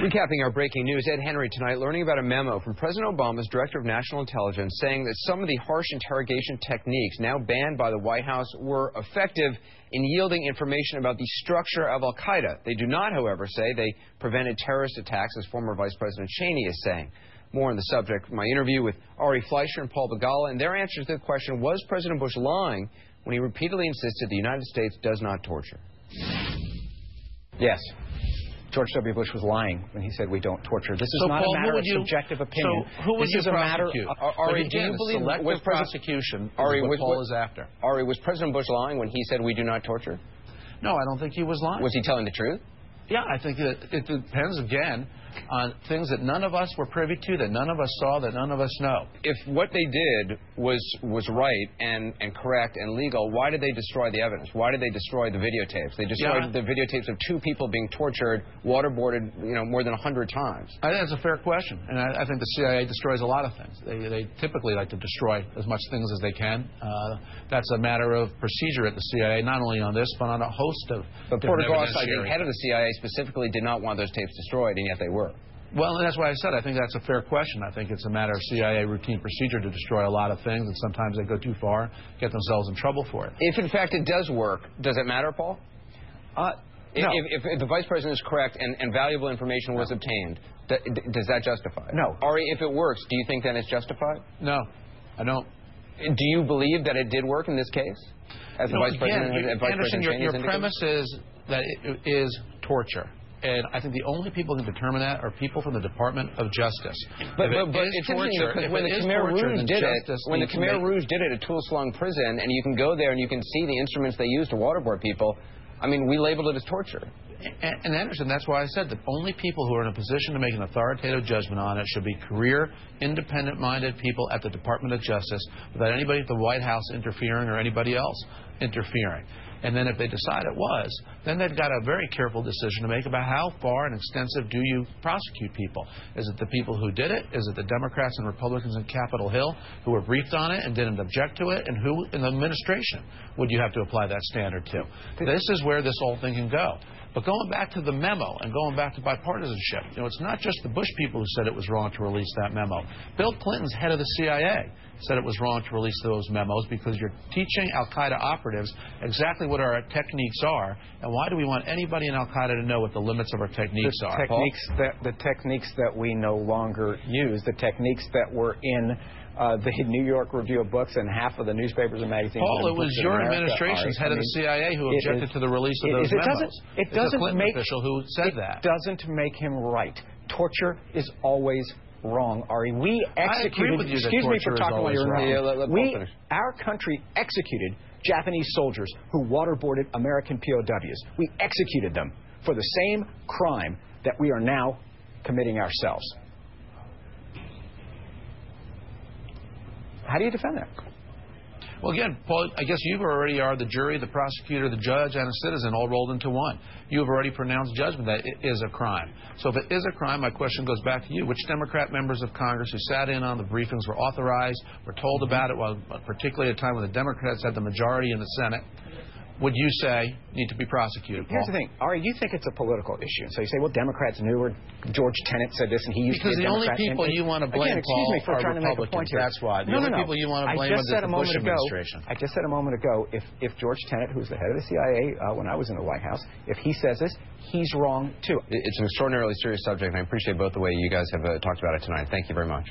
Recapping our breaking news, Ed Henry tonight learning about a memo from President Obama's Director of National Intelligence saying that some of the harsh interrogation techniques now banned by the White House were effective in yielding information about the structure of al-Qaeda. They do not, however, say they prevented terrorist attacks, as former Vice President Cheney is saying. More on the subject, my interview with Fleischer and Paul Begala, and their answers to the question, was President Bush lying when he repeatedly insisted the United States does not torture? Yes. George W. Bush was lying when he said we don't torture. This is not a matter of subjective opinion. So who would you prosecute? Do you believe selective prosecution is what Paul is after? Was President Bush lying when he said we do not torture? No, I don't think he was lying. Was he telling the truth? Yeah, I think it depends, again, on things that none of us were privy to, that none of us saw, that none of us know. If what they did was right and correct and legal, why did they destroy the evidence? Why did they destroy the videotapes? They destroyed the videotapes of 2 people being tortured, waterboarded, more than 100 times. I think that's a fair question, and I think the CIA destroys a lot of things. They typically like to destroy as much things as they can. That's a matter of procedure at the CIA, not only on this, but on a host of different the head of the CIA specifically did not want those tapes destroyed, and yet they were. Well, and that's why I said I think that's a fair question. I think it's a matter of CIA routine procedure to destroy a lot of things, and sometimes they go too far, get themselves in trouble for it. If, in fact, it does work, does it matter, Paul? No. If the Vice President is correct and valuable information was obtained, does that justify it? No. Ari, if it works, do you think then it's justified? No, I don't. Do you believe that it did work in this case? As the Vice President and Vice Anderson, President your premise is that it is torture. And I think the only people who can determine that are people from the Department of Justice. But it's interesting because when the Khmer Rouge did it at Tuol Prison, and you can go there and you can see the instruments they use to waterboard people, I mean, we labeled it as torture. And Anderson, that's why I said that only people who are in a position to make an authoritative judgment on it should be career, independent-minded people at the Department of Justice, without anybody at the White House interfering or anybody else interfering. And then if they decide it was, then they've got a very careful decision to make about how far and extensive do you prosecute people. Is it the people who did it? Is it the Democrats and Republicans in Capitol Hill who were briefed on it and didn't object to it? And who in the administration would you have to apply that standard to? This is where this whole thing can go. But going back to the memo and going back to bipartisanship, it's not just the Bush people who said it was wrong to release that memo. Bill Clinton's head of the CIA said it was wrong to release those memos because you're teaching al-Qaeda operatives exactly what our techniques are, and why do we want anybody in al-Qaeda to know what the limits of our techniques are? The techniques that we no longer use, the techniques that were in the New York Review of Books and half of the newspapers and magazines. Paul, it was your administration's head of the CIA who objected to the release of those memos. It doesn't a Clinton official who said that. It doesn't make him right. Torture is always wrong, Ari. We executed. Excuse me for talking while you're wrong. Our country executed Japanese soldiers who waterboarded American POWs. We executed them for the same crime that we are now committing ourselves. How do you defend that? Well, again, Paul, I guess you already are the jury, the prosecutor, the judge, and a citizen all rolled into one. You have already pronounced judgment that it is a crime. So if it is a crime, my question goes back to you. Which Democrat members of Congress who sat in on the briefings were authorized, were told about it, particularly at a time when the Democrats had the majority in the Senate, would you say need to be prosecuted, Paul? Here's the thing. Ari, you think it's a political issue. So you say, well, Democrats knew, or George Tenet said this, and he used to be a Democrat. Because the only people you want to blame, Paul, are Republicans. That's why. The only people you want to blame are the Bush administration. I just said a moment ago, if George Tenet, who's the head of the CIA when I was in the White House, if he says this, he's wrong, too. It's an extraordinarily serious subject, and I appreciate both the way you guys have talked about it tonight. Thank you very much.